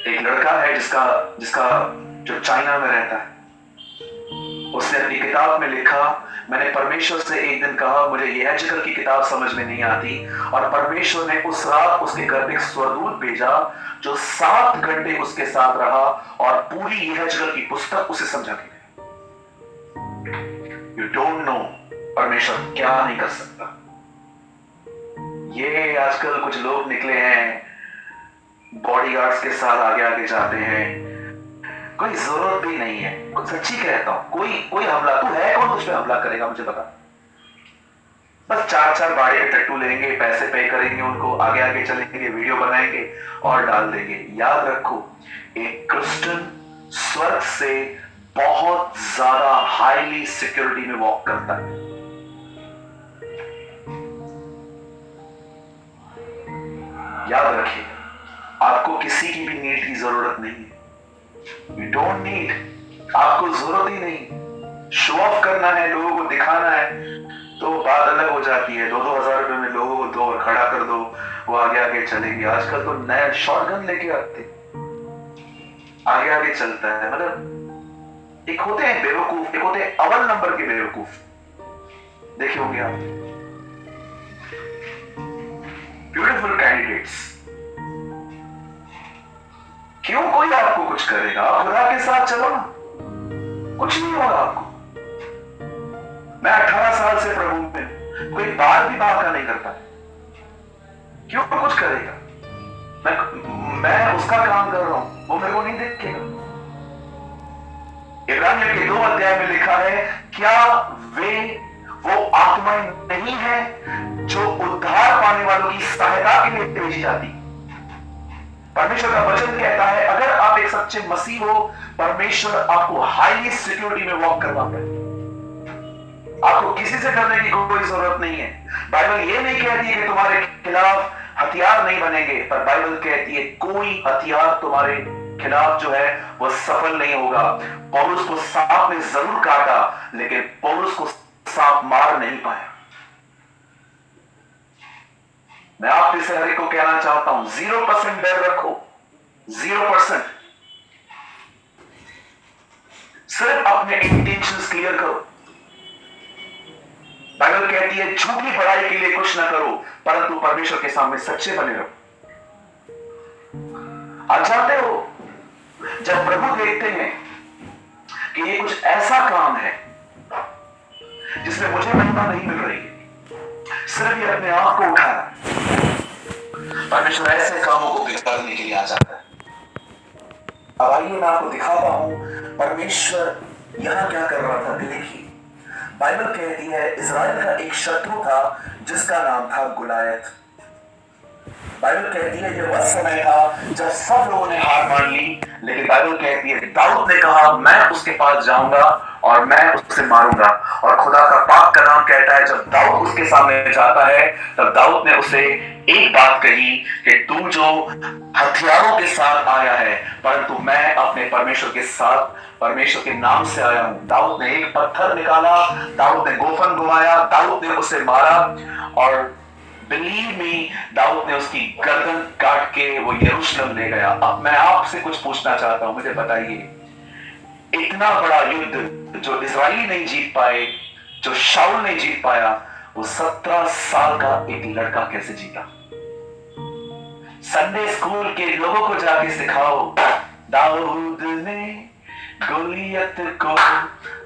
एक लड़का है जिसका जिसका जो चाइना में रहता है, उसने अपनी किताब में लिखा, मैंने परमेश्वर से एक दिन कहा मुझे यहेजकेल की किताब समझ में नहीं आती, और परमेश्वर ने उस रात उसके घर में एक स्वर्गदूत भेजा जो 7 घंटे उसके साथ रहा और पूरी यहेजकेल की पुस्तक उसे समझा के गया। यू डोंट नो परमेश्वर क्या नहीं कर सकता। ये आजकल कुछ लोग निकले हैं, बॉडीगार्ड्स के साथ आगे आगे जाते हैं, कोई जरूरत भी नहीं है। कुछ सच्ची कहता हूं, कोई हमला, तू है कौन तुझ पे हमला करेगा मुझे बता। बस 4 बाड़े के टट्टू लेंगे, पैसे पे करेंगे उनको, आगे आगे चलेंगे, वीडियो बनाएंगे और डाल देंगे। याद रखो, एक क्रिश्चियन स्वर्ग से बहुत ज्यादा हाईली सिक्योरिटी में वॉक करता है। याद रखिए, आपको किसी की भी नीड की जरूरत नहीं है। यू डोंट नीड, आपको जरूरत ही नहीं। शो ऑफ करना है, लोगों को दिखाना है तो बात अलग हो जाती है। 2-2 हजार रुपए में लोगों को दो और खड़ा कर दो, वो आगे आगे चलेंगे। आजकल तो नया शॉटगन लेके आते, आगे आगे चलता है। मतलब एक होते हैं बेवकूफ, एक होते हैं अव्वल नंबर के बेवकूफ, देखे होंगे आप। ब्यूटीफुल कैंडिडेट्स, क्यों कोई आपको कुछ करेगा? आप खुदा के साथ चलो ना, कुछ नहीं होगा आपको। मैं 18 साल से प्रभु में, कोई बात भी बात का नहीं करता, क्यों कुछ करेगा? मैं उसका काम कर रहा हूं, वो मेरे को नहीं देखेगा। इब्रानियों के 2 अध्याय में लिखा है, क्या वो आत्माएं नहीं है जो उद्धार पाने वालों की सहायता के लिए भेजी जाती? परमेश्वर का वचन कहता है, अगर आप एक सच्चे मसीह हो, परमेश्वर आपको हाईली सिक्योरिटी में वॉक करवाता है। आपको किसी से डरने की कोई जरूरत नहीं है। बाइबल ये नहीं कहती कि तुम्हारे खिलाफ हथियार नहीं बनेंगे, पर बाइबल कहती है कोई हथियार तुम्हारे खिलाफ जो है वो सफल नहीं होगा। पौलुस को सांप ने जरूर काटा, लेकिन पौलुस को सांप मार नहीं पाया। मैं आप से हर एक को कहना चाहता हूं, 0% डर रखो, 0%। सिर्फ अपने इंटेंशंस क्लियर करो। बाइबल कहती है झूठी बड़ाई के लिए कुछ ना करो, परंतु परमेश्वर के सामने सच्चे बने रहो। आप जानते हो, जब प्रभु देखते हैं कि ये कुछ ऐसा काम है जिसमें मुझे महिमा नहीं मिल रही, सिर्फ ये अपने आप को उठा रहा है, परमेश्वर ऐसे कामों को बिगाड़ने के लिए आ जाता है। अब आइए मैं आपको दिखाता हूं परमेश्वर यहां क्या कर रहा था। देखिए, बाइबल कहती है इज़राइल का एक शत्रु था जिसका नाम था गुलायत। बाइबल कहती है ये वह समय था जब सब लोगों ने हार मान ली, लेकिन बाइबल कहती है दाऊद ने कहा मैं उसके पास जाऊंगा और मैं उससे मारूंगा। और खुदा का पाक का नाम कहता है जब दाऊद उसके सामने जाता है, तब दाऊद ने उसे एक बात कही कि तू जो हथियारों के साथ आया है, परंतु मैं अपने परमेश्वर के साथ, परमेश्वर के नाम से आया हूं। दाऊद ने एक पत्थर निकाला, दाऊद ने गोफन घुमाया, दाऊद ने उसे मारा, और बिलीव मी, दाऊद ने उसकी गर्दन काट के वो यरूशलेम ले गया। अब मैं आपसे कुछ पूछना चाहता हूं, मुझे बताइए, इतना बड़ा युद्ध जो इजराइली नहीं जीत पाए, जो शाऊल नहीं जीत पाया, वो 17 साल का एक लड़का कैसे जीता? संडे स्कूल के लोगों को जाके सिखाओ, दाऊद ने गोलियत को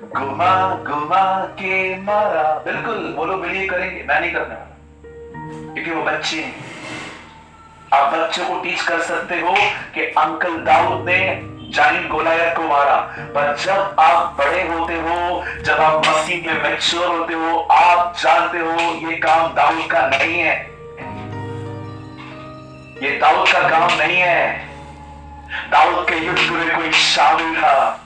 घुमा घुमा के मारा। बिल्कुल वो लोग बिलीव करेंगे, मैं नहीं करने वाला, क्योंकि वो बच्चे हैं। आप बच्चों को टीच कर सकते हो कि अंकल दाऊद ने जालिम गोलायत को मारा, पर जब आप बड़े होते हो, जब आप मसीह में मैच्योर होते हो, आप जानते हो ये काम दाऊद का नहीं है, ये दाऊद का काम नहीं है। दाऊद के युद्ध में कोई शामिल था।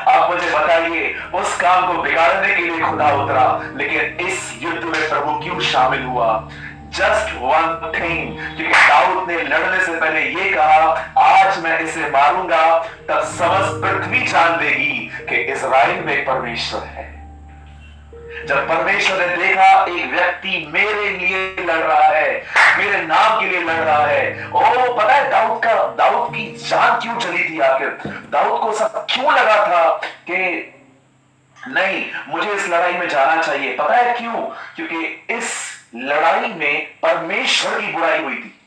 आप मुझे बताइए, उस काम को बिगाड़ने के लिए खुदा उतरा, लेकिन इस युद्ध में प्रभु क्यों शामिल हुआ? जस्ट वन थिंग, क्योंकि दाऊद ने लड़ने से पहले ये कहा आज मैं इसे मारूंगा, तब समस्त पृथ्वी जान लेगी कि इज़राइल में परमेश्वर है। जब परमेश्वर ने देखा एक व्यक्ति मेरे लिए लड़ रहा है, मेरे नाम के लिए लड़ रहा है, ओ पता है दाऊद की जान क्यों जली थी आखिर? दाऊद को सब क्यों लगा था कि नहीं, मुझे इस लड़ाई में जाना चाहिए? पता है क्यों? क्योंकि इस लड़ाई में परमेश्वर की बुराई हुई थी।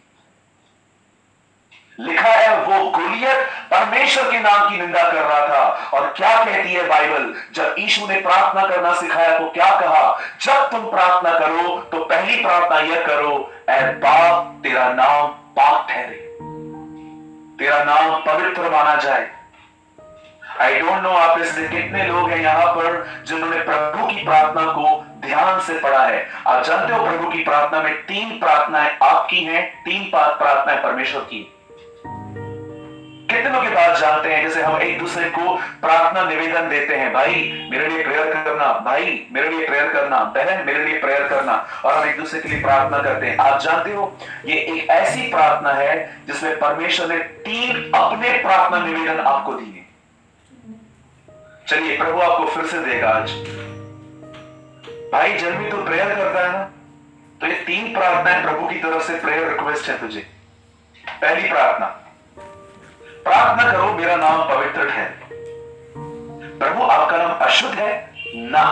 लिखा है वो गोलियत परमेश्वर के नाम की निंदा कर रहा था। और क्या कहती है बाइबल? जब यीशु ने प्रार्थना करना सिखाया तो क्या कहा? जब तुम प्रार्थना करो तो पहली प्रार्थना यह करो, ऐ बाप तेरा नाम पाक ठहरे, तेरा नाम पवित्र माना जाए। आई डोंट नो आप इसमें कितने लोग हैं यहां पर जिन्होंने प्रभु की प्रार्थना को ध्यान से पढ़ा है। आप जानते हो प्रभु की प्रार्थना में 3 प्रार्थनाएं आपकी हैं, 3 प्रार्थनाएं परमेश्वर की। कितनों की बात जानते हैं? जैसे हम एक दूसरे को प्रार्थना निवेदन देते हैं, भाई मेरे लिए प्रेयर करना, भाई मेरे लिए प्रेयर करना, बहन मेरे लिए प्रेयर करना, और हम एक दूसरे के लिए प्रार्थना करते हैं। आप जानते हो ये एक ऐसी प्रार्थना है जिसमें परमेश्वर ने 3 अपने प्रार्थना निवेदन आपको दिए। चलिए प्रभु आपको फिर से देगा आज। भाई जब भी तू प्रेयर करता है ना, तो ये 3 प्रार्थनाएं प्रभु की तरफ से प्रेयर रिक्वेस्ट है तुझे। पहली प्रार्थना, प्रार्थना करो मेरा नाम पवित्र है। प्रभु आपका नाम अशुद्ध है ना,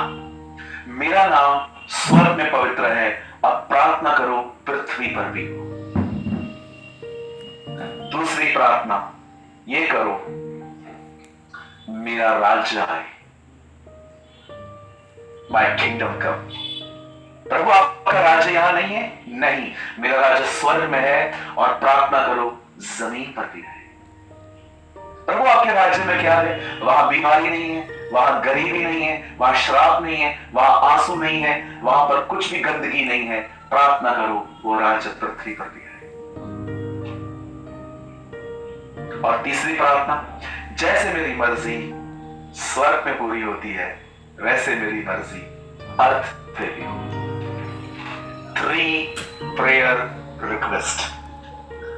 मेरा नाम स्वर्ग में पवित्र है। अब प्रार्थना करो पृथ्वी पर भी। दूसरी प्रार्थना ये करो, मेरा राज्य आए, माय किंगडम कम। प्रभु आपका राज्य यहां नहीं है? नहीं, मेरा राज्य स्वर्ग में है। और प्रार्थना करो जमीन पर भी है। प्रभु आपके राज्य में क्या है? वहां बीमारी नहीं है, वहां गरीबी नहीं है, वहां श्राप नहीं है, वहां आंसू नहीं है, वहां पर कुछ भी गंदगी नहीं है। प्रार्थना करो वो राज्य पृथ्वी पर भी है। और तीसरी प्रार्थना, जैसे मेरी मर्जी स्वर्ग में पूरी होती है वैसे मेरी मर्जी अर्थ पे भी हो। 3 प्रेयर रिक्वेस्ट।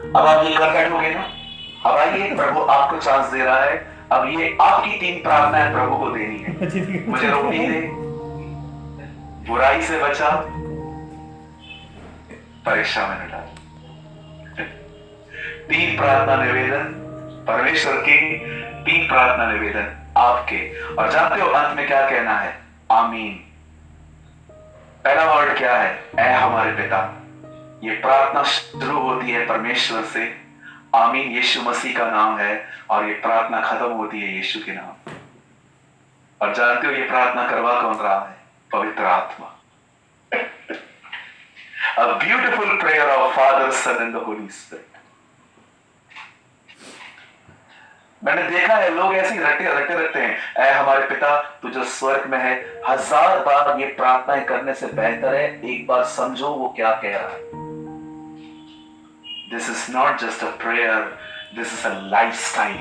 अब आप ये कर बैठोगे ना? अब आइए, प्रभु आपको चांस दे रहा है। अब ये आपकी 3 प्रार्थनाएं प्रभु को देनी है। मुझे रोटी दे, बुराई से बचा, परीक्षा में न डाल। 3 प्रार्थना निवेदन परमेश्वर की, 3 प्रार्थना निवेदन आपके। और जानते हो अंत में क्या कहना है? आमीन। पहला वर्ड क्या है? ऐ हमारे पिता। ये प्रार्थना शुरू होती है परमेश्वर से। आमीन यीशु मसीह का नाम है, और ये प्रार्थना खत्म होती है यीशु के नाम। और जानते हो ये प्रार्थना करवा कौन रहा है? पवित्र आत्मा। A beautiful prayer of Father, Son and the Holy Spirit. मैंने देखा है लोग ऐसे रटते हैं, ऐ हमारे पिता तू जो स्वर्ग में है। 1000 बार ये प्रार्थनाएं करने से बेहतर है एक बार समझो वो क्या कह रहा है। This is not just a prayer, this is a lifestyle.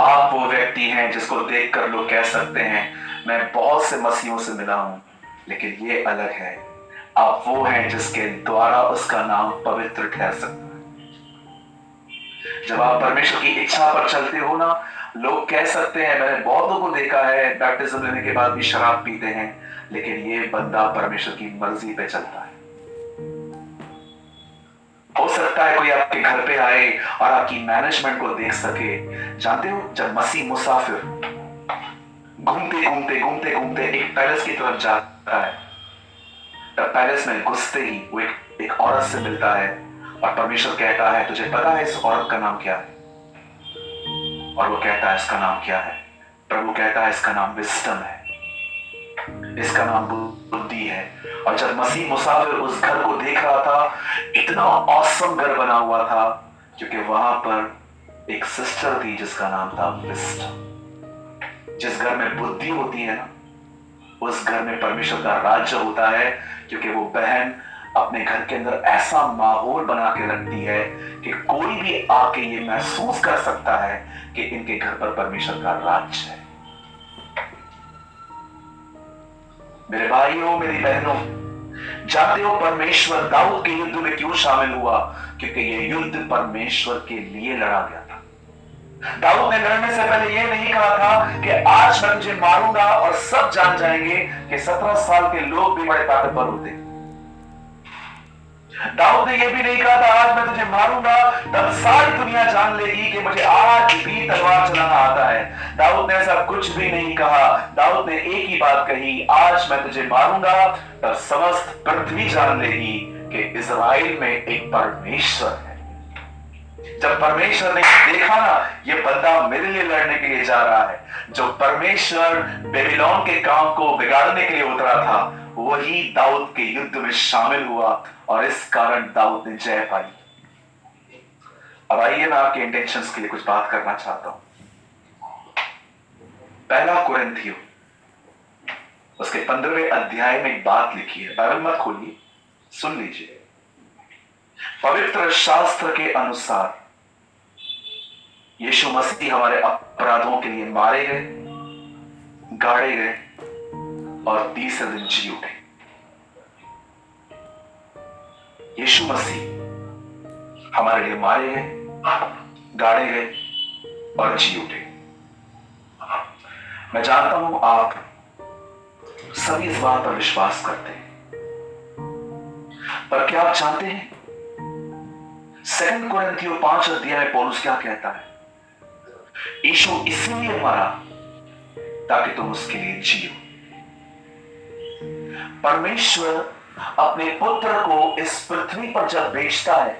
आप वो व्यक्ति हैं जिसको देखकर लोग कह सकते हैं मैं बहुत से मसीहों से मिला हूं, लेकिन ये अलग है। आप वो हैं जिसके द्वारा उसका नाम पवित्र ठहर सकता है। जब आप परमेश्वर की इच्छा पर चलते हो ना, लोग कह सकते हैं, मैंने बहुतों को देखा है बैप्टिज्म लेने के बाद भी शराब पीते हैं, लेकिन ये बंदा परमेश्वर की मर्जी पे चलता है। हो सकता है कोई आपके घर पे आए और आपकी मैनेजमेंट को देख सके। जानते हो जब मसीह मुसाफिर घूमते एक पैलेस की तरफ जाता है, तब पैलेस में घुसते ही वो एक औरत से मिलता है, और परमेश्वर कहता है तुझे पता है इस औरत का नाम क्या है? और वो कहता है इसका नाम क्या है? प्रभु कहता है इसका नाम विस्डम है, इसका नाम बुद्धि है। और जब मसीह मुसाफिर उस घर को देख रहा था, इतना ऑसम घर बना हुआ था, क्योंकि वहां पर एक सिस्टर थी जिसका नाम था विस्डम। जिस घर में बुद्धि होती है ना, उस घर में परमेश्वर का राज्य होता है, क्योंकि वो बहन अपने घर के अंदर ऐसा माहौल बना के रखती है कि कोई भी आके ये महसूस कर सकता है कि इनके घर पर परमेश्वर का राज्य है। मेरे भाइयों मेरी बहनों, जानते हो परमेश्वर दाऊद के युद्ध में क्यों शामिल हुआ? क्योंकि ये युद्ध परमेश्वर के लिए लड़ा गया था। दाऊद ने लड़ने से पहले ये नहीं कहा था कि आज मैं तुझे मारूंगा और सब जान जाएंगे कि 17 साल के लोग भी बड़े ताकतवर होते। दाऊद ने यह भी नहीं कहा था आज मैं तुझे मारूंगा तब सारी दुनिया जान लेगी कि मुझे आज भी तलवार चलाना आता है। दाऊद ने ऐसा कुछ भी नहीं कहा। दाऊद ने एक ही बात कही, आज मैं तुझे मारूंगा तब समस्त पृथ्वी जान लेगी कि इज़राइल में एक परमेश्वर है। जब परमेश्वर ने देखा ना ये बंदा मेरे लिए लड़ने के लिए जा रहा है, जो परमेश्वर बेबीलोन के काम को बिगाड़ने के लिए उतरा था वही दाऊद के युद्ध में शामिल हुआ और इस कारण दाऊद ने जय पाई। अब आइए मैं आपके इंटेंशंस के लिए कुछ बात करना चाहता हूं। पहला कुरिन्थियों उसके 15वें अध्याय में एक बात लिखी है, बाइबल मत खोलिए, सुन लीजिए। पवित्र शास्त्र के अनुसार यीशु मसीह हमारे अपराधों के लिए मारे गए, गाड़े गए और तीसरे दिन जी उठे। यीशु मसीह हमारे लिए मारे गए, गाड़े गए और जी उठे। मैं जानता हूं आप सभी इस बात पर विश्वास करते हैं, पर क्या आप जानते हैं 2 कुरिन्थियों 5 अध्याय में पौलुस क्या कहता है? यीशु इसलिए मरा ताकि तुम उसके लिए जियो। परमेश्वर अपने पुत्र को इस पृथ्वी पर जब भेजता है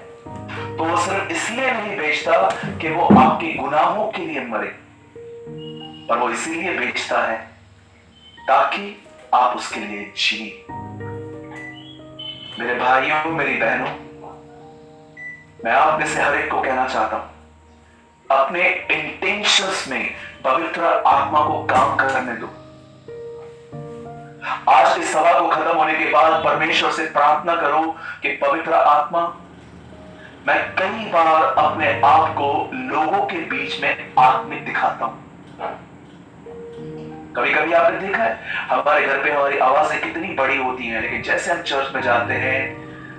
तो वो सिर्फ इसलिए नहीं भेजता कि वो आपके गुनाहों के लिए मरे, पर वो इसीलिए भेजता है ताकि आप उसके लिए जिए। मेरे भाइयों, मेरी बहनों, मैं आप में से हर एक को कहना चाहता हूं, अपने इंटेंशंस में पवित्र आत्मा को काम करने दो। आज इस सभा को खत्म होने के बाद परमेश्वर से प्रार्थना करो कि पवित्र आत्मा, मैं कई बार अपने आप को लोगों के बीच में आत्मिक दिखाता हूं। कभी कभी आपने देखा है हमारे घर पे हमारी आवाजें कितनी बड़ी होती हैं, लेकिन जैसे हम चर्च में जाते हैं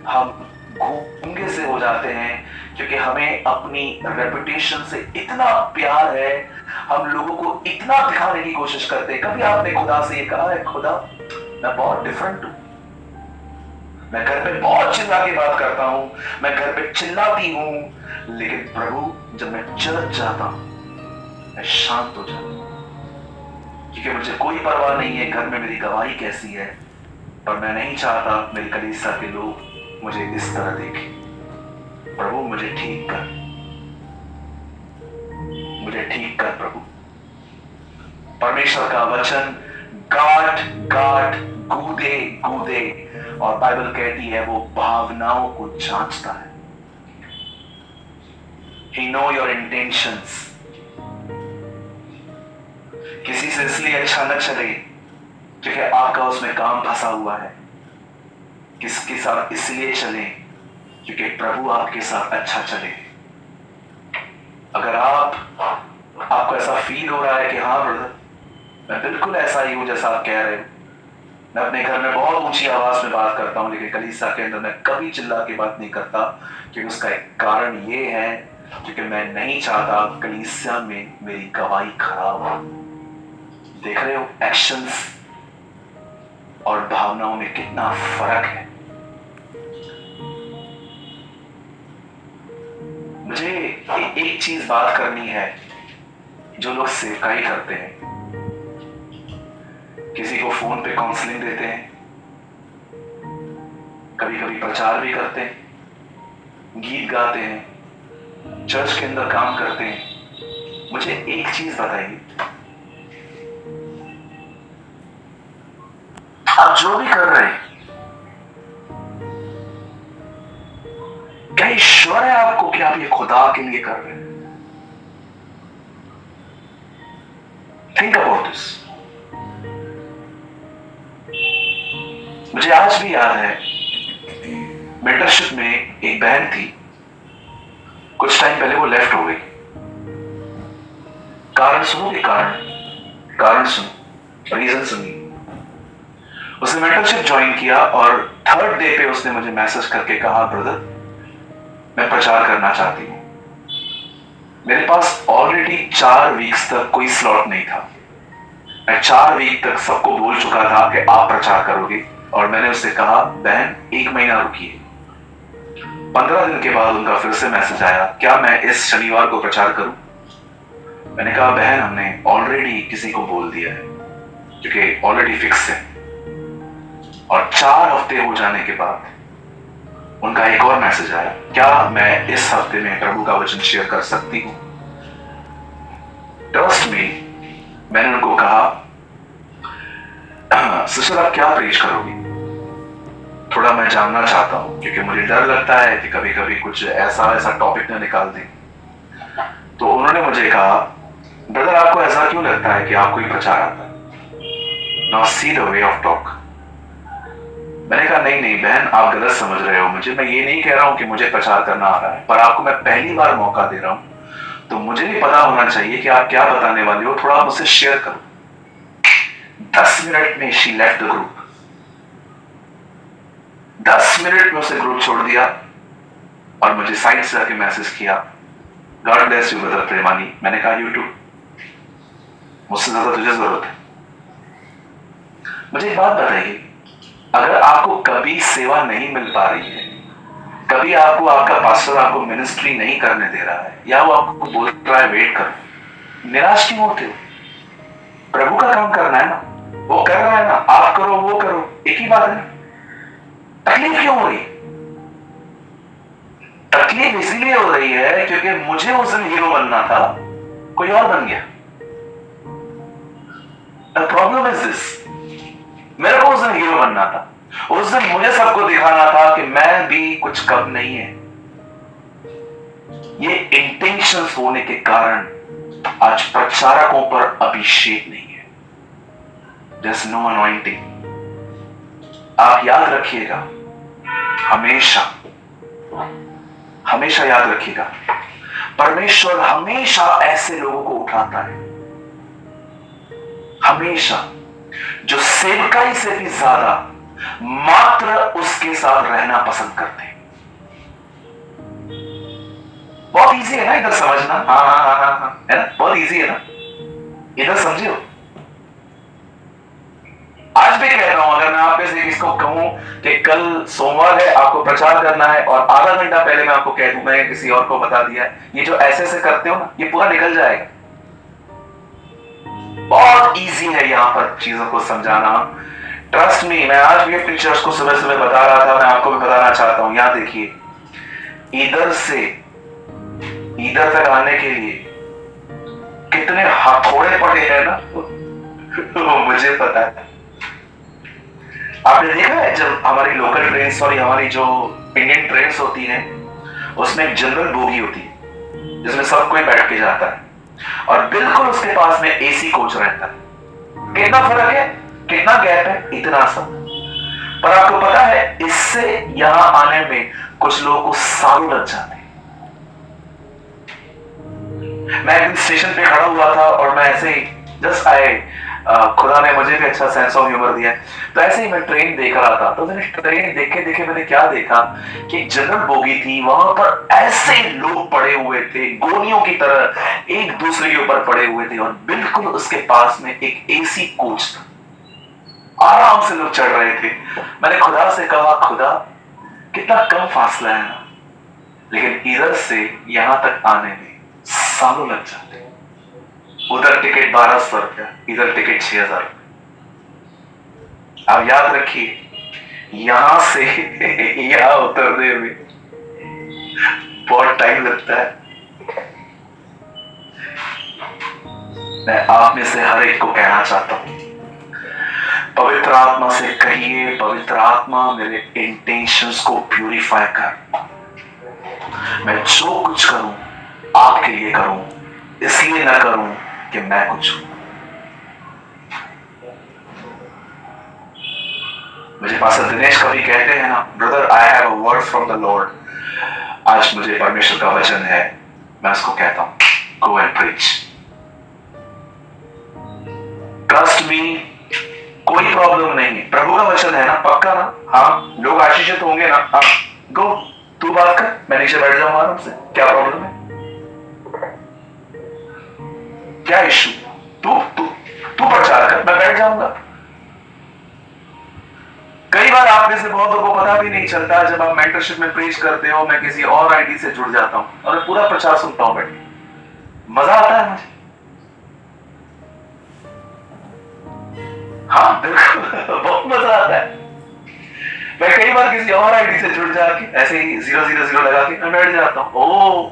हम गूंगे से हो जाते हैं, क्योंकि हमें अपनी रेपुटेशन से इतना प्यार है, हम लोगों को इतना दिखाने की कोशिश करते हैं। कभी आपने खुदा से ये कहा है, खुदा मैं बहुत डिफरेंट हूं, मैं घर पे बहुत चिल्ला के बात करता हूं, मैं घर पे चिल्लाती हूं, लेकिन प्रभु जब मैं चर्च जाता हूं मैं शांत हो जाता हूं, क्योंकि मुझे कोई परवाह नहीं है घर में मेरी गवाही कैसी है, पर मैं नहीं चाहता मेरी कलीसिया के लोग मुझे इस तरह देखें। प्रभु मुझे ठीक कर, मुझे ठीक कर प्रभु। परमेश्वर का वचन गांठ गांठ गूदे गूदे, और बाइबल कहती है वो भावनाओं को जांचता है। He know your intentions। किसी से इसलिए अच्छा न चले क्योंकि आपका उसमें काम फंसा हुआ है, किसके साथ इसलिए चले क्योंकि प्रभु आपके साथ अच्छा चले। अगर आपको ऐसा फील हो रहा है कि हाँ ब्रदर मैं बिल्कुल ऐसा ही हूं जैसा आप कह रहे हो, मैं अपने घर में बहुत ऊंची आवाज में बात करता हूं लेकिन कलीसिया के अंदर मैं कभी चिल्ला के बात नहीं करता, क्योंकि उसका एक कारण ये है क्योंकि मैं नहीं चाहता कलीसिया में मेरी गवाही खराब हो। देख रहे हो एक्शंस और भावनाओं में कितना फर्क है। मुझे एक चीज बात करनी है, जो लोग सेवकाई करते हैं, किसी को फोन पे काउंसलिंग देते हैं, कभी कभी प्रचार भी करते हैं, गीत गाते हैं, चर्च के अंदर काम करते हैं, मुझे एक चीज बताइए, आप जो भी कर रहे हैं क्या ईश्वर है आपको कि आप ये खुदा के लिए कर रहे हैं? Think about this. मुझे आज भी याद है मेंटरशिप में एक बहन थी, कुछ टाइम पहले वो लेफ्ट हो गई। कारण सुनोगे? कारण सुनो, रीजन सुनिए। उसने मेंटरशिप ज्वाइन किया और 3rd डे पे उसने मुझे मैसेज करके कहा, ब्रदर मैं प्रचार करना चाहती हूं। मेरे पास ऑलरेडी 4 वीक्स तक कोई स्लॉट नहीं था। मैं 4 वीक तक सबको बोल चुका था कि आप प्रचार करोगे, और मैंने उससे कहा बहन 1 महीना रुकिए, 15 दिन के बाद उनका फिर से मैसेज आया, क्या मैं इस शनिवार को प्रचार करूं? मैंने कहा बहन, हमने ऑलरेडी किसी को बोल दिया है, क्योंकि ऑलरेडी फिक्स है। और 4 हफ्ते हो जाने के बाद उनका एक और मैसेज आया, क्या मैं इस हफ्ते में प्रभु का वचन शेयर कर सकती हूं? ट्रस्ट मी, मैंने उनको कहा सिस्टर आप क्या प्रीच करोगी? थोड़ा मैं जानना चाहता हूं, क्योंकि मुझे डर लगता है कि कभी कभी कुछ ऐसा टॉपिक ना निकाल दें। तो उन्होंने मुझे कहा, ब्रदर आपको ऐसा क्यों लगता है कि आपको ही प्रचार आता है? Now see the way of talk. मैंने कहा नहीं बहन, आप गलत समझ रहे हो मुझे। मैं ये नहीं कह रहा हूं कि मुझे प्रचार करना आ रहा है, पर आपको मैं पहली बार मौका दे रहा हूं, तो मुझे भी पता होना चाहिए कि आप क्या बताने वाले हो। थोड़ा मुझसे शेयर करो। 10 मिनट में she left the group. 10 minute में उसे ग्रुप छोड़ दिया और मुझे साइड से आके मैसेज किया, गॉड ब्लेस यू ब्रदर प्रेमानी। मैंने कहा यूट्यूब, मुझसे ज्यादा तुझे जरूरत है। मुझे एक बात बताइए, अगर आपको कभी सेवा नहीं मिल पा रही है, कभी आपको आपका पास्टर आपको मिनिस्ट्री नहीं करने दे रहा है, या वो आपको बोल रहा है वेट करो, निराश क्यों होते हो? प्रभु का काम करना है ना, वो कर रहा है ना, आप करो वो करो, एक ही बात है ना। तकलीफ क्यों हो रही? तकलीफ इसीलिए हो रही है क्योंकि मुझे उस दिन हीरो बनना था, कोई और बन गया। The problem is this, मेरे को उस दिन हीरो बनना था, उस दिन मुझे सबको दिखाना था कि मैं भी कुछ कम नहीं है। ये इंटेंशंस होने के कारण आज प्रचारकों पर अभिषेक नहीं है। There's no anointing। आप याद रखिएगा, हमेशा याद रखिएगा, परमेश्वर हमेशा ऐसे लोगों को उठाता है, हमेशा, जो सेवकाई से भी ज्यादा मात्र उसके साथ रहना पसंद करते हैं। बहुत इजी है ना इधर समझना? हाँ, है ना? बहुत इजी है ना, इधर समझियो। आज भी कह रहा हूं, अगर मैं आप में से किसको कहूं कि कल सोमवार है, आपको प्रचार करना है, और आधा घंटा पहले मैं आपको कह दूं, मैं किसी और को बता दिया, ये जो ऐसे करते हो ना, ये पूरा निकल जाएगा। बहुत इजी है यहां पर चीजों को समझाना। ट्रस्ट मी, मैं आज भी अपनी चर्च को सुबह सुबह बता रहा था, मैं आपको भी बताना चाहता हूं। यहां देखिए, इधर से इधर तक आने के लिए कितने हथौड़े पड़े हैं ना, वो मुझे पता है। आपने देखा है जब हमारी लोकल ट्रेन, हमारी जो इंडियन ट्रेन होती है, उसमें एक जनरल बोगी होती है जिसमें सब कोई बैठ के जाता है, और बिल्कुल उसके पास में एसी कोच रहता है। कितना फर्क है, कितना गैप है, इतना सा। पर आपको पता है, इससे यहां आने में कुछ लोगों को सालों लग जाते हैं। मैं एक दिन स्टेशन पे खड़ा हुआ था और मैं ऐसे ही जस्ट आए, खुदा ने मुझे भी अच्छा सेंस ऑफ ह्यूमर दिया, तो ऐसे ही मैं ट्रेन देख रहा था। तो मैंने ट्रेन देखे मैंने क्या देखा कि एक जनरल बोगी थी, वहां पर ऐसे लोग पड़े हुए थे, गोलियों की तरह एक दूसरे के ऊपर पड़े हुए थे, और बिल्कुल उसके पास में एक एसी कोच था, आराम से लोग चढ़ रहे थे। मैंने खुदा से कहा, खुदा कितना कम फासला है ना, लेकिन इधर से यहां तक आने में सालों लग जाते। उधर टिकट 1200 रुपया, इधर टिकट 6000 रुपया। अब याद रखिए, यहां से यहां उतरने में बहुत टाइम लगता है। मैं आप में से हर एक को कहना चाहता हूं, पवित्र आत्मा से कहिए, पवित्र आत्मा मेरे इंटेंशंस को प्यूरिफाई कर। मैं जो कुछ करूं आपके लिए करूं, इसलिए ना करूं कि मैं कुछ हूं। मुझे पास्टर दिनेश कभी कहते हैं ना, brother I have a word from the Lord, आज मुझे परमेश्वर का वचन है, मैं उसको कहता हूं, go and preach. Trust me, कोई प्रॉब्लम नहीं है, प्रभु का वचन है ना, पक्का ना? हाँ, लोग आशीषित होंगे ना? हाँ, गो, तू बात कर, मैं नीचे बैठ जाऊंगा आराम से, क्या प्रॉब्लम है, क्या इशू? तू तू तू प्रचार कर, मैं बैठ जाऊंगा। कई बार आप में से बहुतों को पता भी नहीं चलता, जब आप मेंटरशिप में प्रीच करते हो मैं किसी और आईडी से जुड़ जाता हूं और मैं पूरा प्रचार सुनता हूं बैठ के, मजा आता है मुझे। हाँ बिल्कुल बहुत मजा आता है। मैं कई बार किसी और आईडी से जुड़ जाके ऐसे ही 000 लगा के मैं बैठ जाता हूं। ओ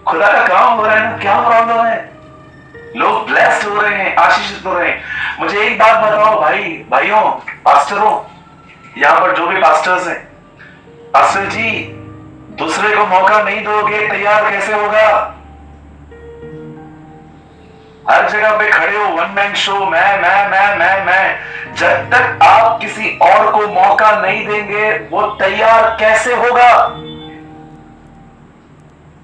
खुदा का काम हो रहा है ना, क्या प्रॉब्लम है, लोग ब्लेस्ड हो रहे हैं, आशीषित हो रहे हैं। मुझे एक बात बताओ भाइयों पास्टरों, यहां पर जो भी पास्टर्स हैं, पास्टर जी दूसरे को मौका नहीं दोगे तैयार कैसे होगा? हर जगह पे खड़े हो, वन मैन शो, मैं। जब तक आप किसी और को मौका नहीं देंगे वो तैयार कैसे होगा?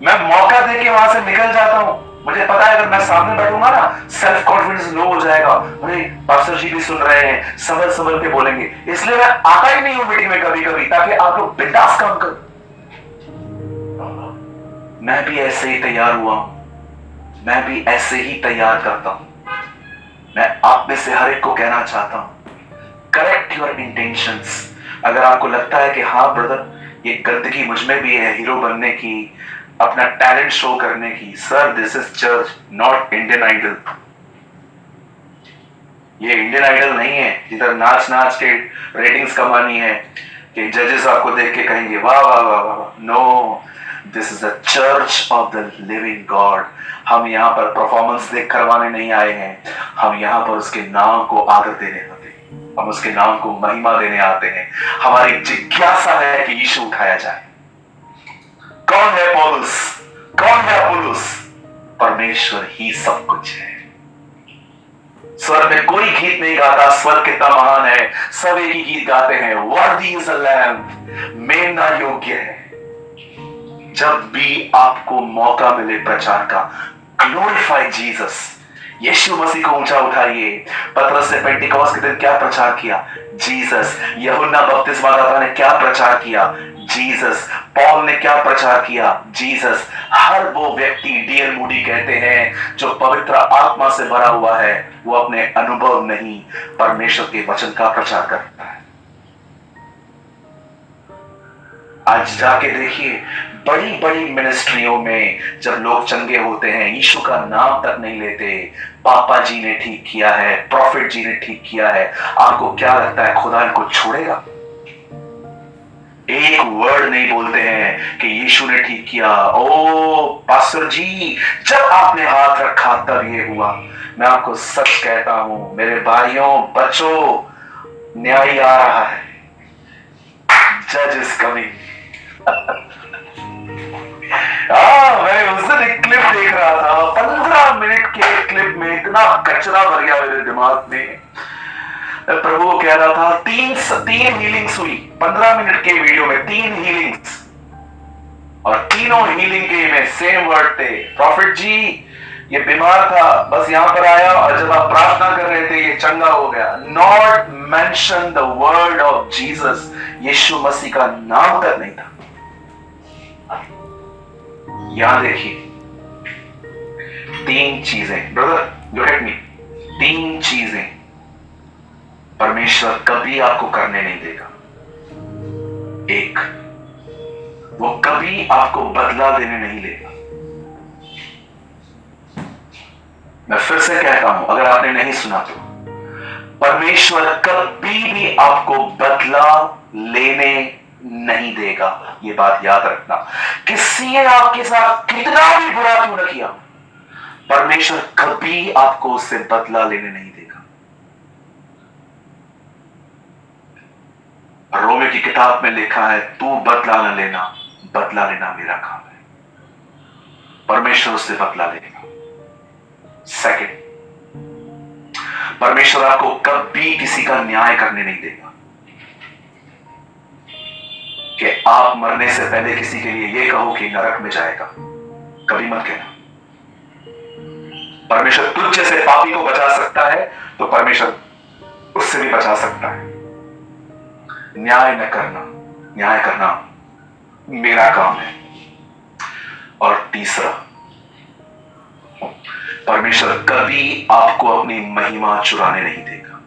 मैं मौका देके वहां से निकल जाता हूं, मुझे पता है अगर मैं सामने बैठूंगा ना सेल्फ कॉन्फिडेंस लो हो जाएगा। अरे पास्टर जी भी सुन रहे हैं, संभल के बोलेंगे, इसलिए मैं आता ही नहीं हूं मीटिंग में कभी कभी, ताकि आप लोग बिंदास काम करो। मैं भी ऐसे ही तैयार हुआ हूं, मैं भी ऐसे ही तैयार करता हूं। मैं आप में से हर एक को कहना चाहता हूं, करेक्ट योर इंटेंशंस। अगर आपको लगता है कि हाँ ब्रदर ये गंदगी मुझ में भी है हीरो बनने की, अपना टैलेंट शो करने की, sir this is church not Indian Idol. ये इंडियन आइडल नहीं है जिधर नाच नाच के रेटिंग्स कमानी है कि जजेस आपको देख के कहेंगे वाह वाह वाह वाह। No, this is the church of the living God. हम यहाँ पर परफॉर्मेंस देख करवाने नहीं आए हैं, हम यहाँ पर उसके नाम को आदर देने आते हैं, हम उसके नाम को महिमा देने आते हैं। हमारी जिज्ञासा है कि यीशु उठाया जाए। कौन है पौलुस, कौन है अपुल्लोस? परमेश्वर ही सब कुछ है। स्वर में कोई गीत नहीं गाता स्वर कितना महान है, सब एक ही गीत गाते हैं, वर्दी इज अ लैम्ब, मेमना योग्य है। जब भी आपको मौका मिले प्रचार का, ग्लोरीफाई जीसस, यीशु मसीह को ऊंचा उठाइए। पतरस ने पेंटिकॉस्ट के दिन क्या प्रचार किया? जीसस। यूहन्ना बपतिस्मादाता ने क्या प्रचार किया? जीसस। पॉल ने क्या प्रचार किया? जीसस। हर वो व्यक्ति, डीएल मूडी कहते हैं, जो पवित्र आत्मा से भरा हुआ है, वो अपने अनुभव नहीं परमेश्वर के वचन का प्रचार करता है। आज जाके देखिए बड़ी बड़ी मिनिस्ट्रियों में जब लोग चंगे होते हैं, यीशु का नाम तक नहीं लेते। पापा जी ने ठीक किया है, प्रॉफिट जी ने ठीक किया है, आपको क्या लगता है खुदा इनको छोड़ेगा? एक वर्ड नहीं बोलते हैं कि यीशु ने ठीक किया। ओ पास्टर जी जब आपने हाथ रखा तब ये हुआ। मैं आपको सच कहता हूं मेरे भाइयों बच्चों, न्याय आ रहा है, जज इज कमिंग। मैं उस दिन एक क्लिप देख रहा था, 15 मिनट के क्लिप में इतना कचरा भर गया मेरे दिमाग में। प्रभु कह रहा था तीन हीलिंग्स हुई 15 मिनट के वीडियो में, 3 हीलिंग्स, और तीनों हीलिंग के में सेम वर्ड थे, प्रॉफिट जी ये बीमार था, बस यहां पर आया और जब आप प्रार्थना कर रहे थे ये चंगा हो गया। Not mention the word of Jesus, यीशु मसीह का नाम तक नहीं था। यहां देखिए 3 चीजें, ब्रदर लुक एट मी, 3 चीजें परमेश्वर कभी आपको करने नहीं देगा। एक, वो कभी आपको बदला देने नहीं लेगा। मैं फिर से कहता हूं अगर आपने नहीं सुना तो, परमेश्वर कभी भी आपको बदला लेने नहीं देगा। ये बात याद रखना, किसी ने आपके साथ कितना भी बुरा क्यों न किया, परमेश्वर कभी आपको उससे बदला लेने नहीं देगा। रोमे की किताब में लिखा है तू बदला न लेना, बदला लेना मेरा काम है। परमेश्वर उससे बदला लेगा। सेकंड, परमेश्वर आपको कभी किसी का न्याय करने नहीं देगा कि आप मरने से पहले किसी के लिए यह कहो कि नरक में जाएगा, कभी मत कहना। परमेश्वर तुझ जैसे पापी को बचा सकता है तो परमेश्वर उससे भी बचा सकता है। न्याय न करना, न्याय करना मेरा काम है। और तीसरा, परमेश्वर कभी आपको अपनी महिमा चुराने नहीं देगा।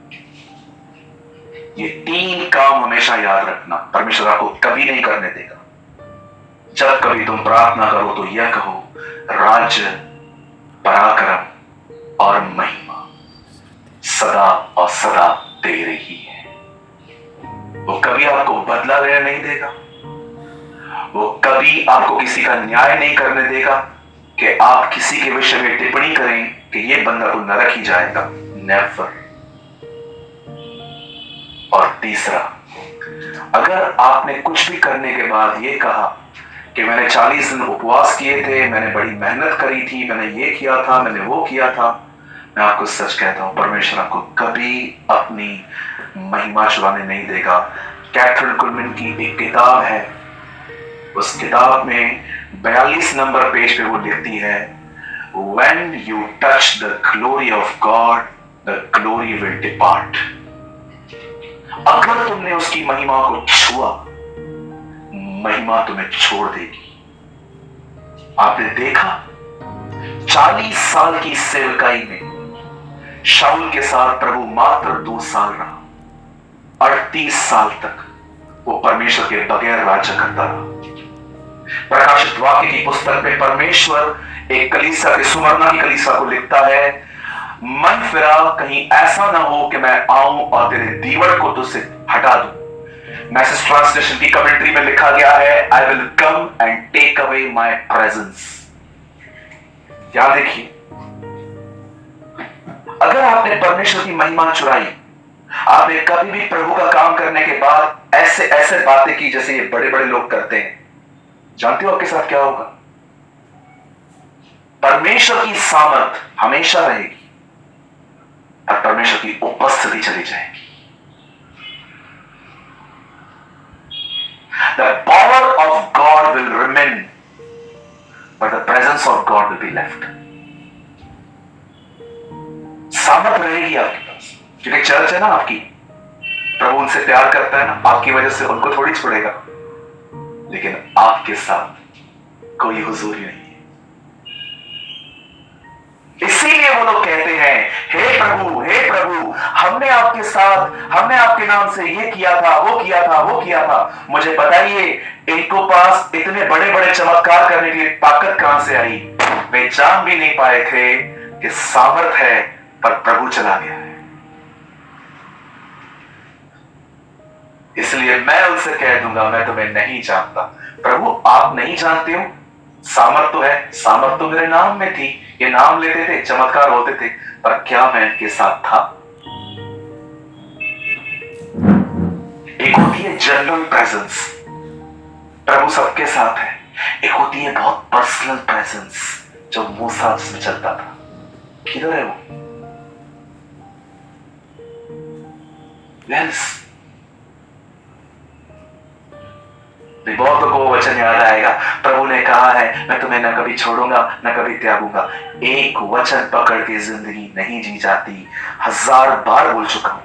ये 3 काम हमेशा याद रखना, परमेश्वर आपको कभी नहीं करने देगा। जब कभी तुम प्रार्थना करो तो यह कहो, राज्य, पराक्रम और महिमा सदा और सदा तेरे ही है। वो कभी आपको बदला लेने नहीं देगा, वो कभी आपको किसी का न्याय नहीं करने देगा कि आप किसी के विषय में टिप्पणी करें कि ये बंदा तो नरक ही जाएगा। नेवर। और तीसरा, अगर आपने कुछ भी करने के बाद ये कहा कि मैंने 40 दिन उपवास किए थे, मैंने बड़ी मेहनत करी थी, मैंने ये किया था, मैंने वो किया था, मैं आपको सच कहता हूं, परमेश्वर आपको कभी अपनी महिमा चुराने नहीं देगा। कैथरीन कुलमैन की एक किताब है, उस किताब में 42 नंबर पेज पे वो लिखती है, When you touch the glory of God, the glory will depart. अगर तुमने उसकी महिमा को छुआ, महिमा तुम्हें छोड़ देगी। आपने देखा 40 साल की सेवकाई में शाऊल के साथ प्रभु मात्र 2 साल रहा, 38 साल तक वो परमेश्वर के बगैर राज्य करता रहा। प्रकाशित वाक्य की पुस्तक में परमेश्वर एक कलीसिया के सुमरना की कलीसिया को लिखता है, मन फिरा कहीं ऐसा ना हो कि मैं आऊं और तेरे दीवार को तुझसे हटा दूं। मैसेज ट्रांसलेशन की कमेंट्री में लिखा गया है, I will come and take away my presence. क्या देखिए, अगर आपने परमेश्वर की महिमा चुराई, आपने कभी भी प्रभु का काम करने के बाद ऐसे ऐसे बातें की जैसे ये बड़े बड़े लोग करते हैं, जानते हो आपके साथ क्या होगा? परमेश्वर की सामर्थ हमेशा रहेगी और परमेश्वर की उपस्थिति चली जाएगी। The power of God will remain, but the presence of God will be left. सामर्थ रहेगी आपके पास, क्योंकि चर्च है ना आपकी, प्रभु उनसे प्यार करता है ना, आपकी वजह से उनको थोड़ी छोड़ेगा, लेकिन आपके साथ कोई हुजूर ही नहीं है। इसीलिए वो लोग कहते हैं, हे प्रभु, हमने आपके साथ, हमने आपके नाम से ये किया था, वो किया था, वो किया था। मुझे बताइए, इनको पास इतने बड़े बड़े चमत्कार करने की ताकत कहां से आई? वे जान भी नहीं पाए थे कि सामर्थ है, पर प्रभु चला गया है। इसलिए मैं उनसे कह दूंगा, मैं तुम्हें नहीं जानता। प्रभु आप नहीं जानते हो, सामर्थ तो है, सामर्थ तो मेरे नाम में थी, ये नाम लेते थे, चमत्कार होते थे, पर क्या मैं इनके साथ था? एक होती है जनरल प्रेजेंस, प्रभु सबके साथ है। एक होती है बहुत पर्सनल प्रेजेंस, जो मूसा जिसमें चलता था। किधर है वो? बहुतों को वचन याद आएगा, प्रभु ने कहा है मैं तुम्हें न कभी छोड़ूंगा न कभी त्यागूंगा। एक वचन पकड़ के जिंदगी नहीं जी जाती, 1000 बार बोल चुका हूं।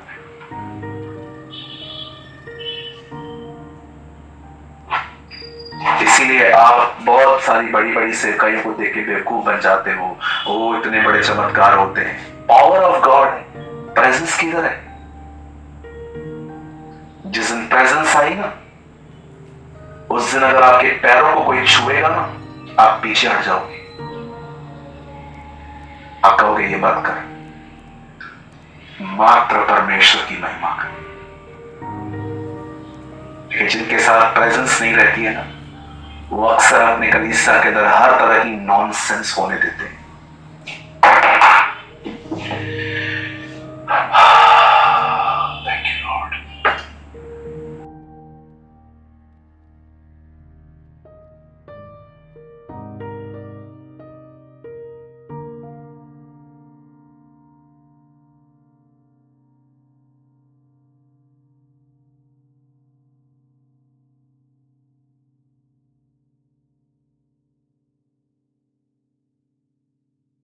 इसीलिए आप बहुत सारी बड़ी बड़ी सेवकाइयों को देख के बेवकूफ बन जाते हो, वो इतने बड़े चमत्कार होते हैं। पावर ऑफ गॉड है, प्रेजेंस किधर है? जिस दिन प्रेजेंस आई ना, उस दिन अगर आपके पैरों को कोई छुएगा ना, आप पीछे हट जाओगे। आप कहोगे ये मत कर, मात्र परमेश्वर की महिमा कर। लेकिन जिनके साथ प्रेजेंस नहीं रहती है ना, वो अक्सर अपने कलीसिया के अंदर हर तरह की नॉनसेंस होने देते हैं।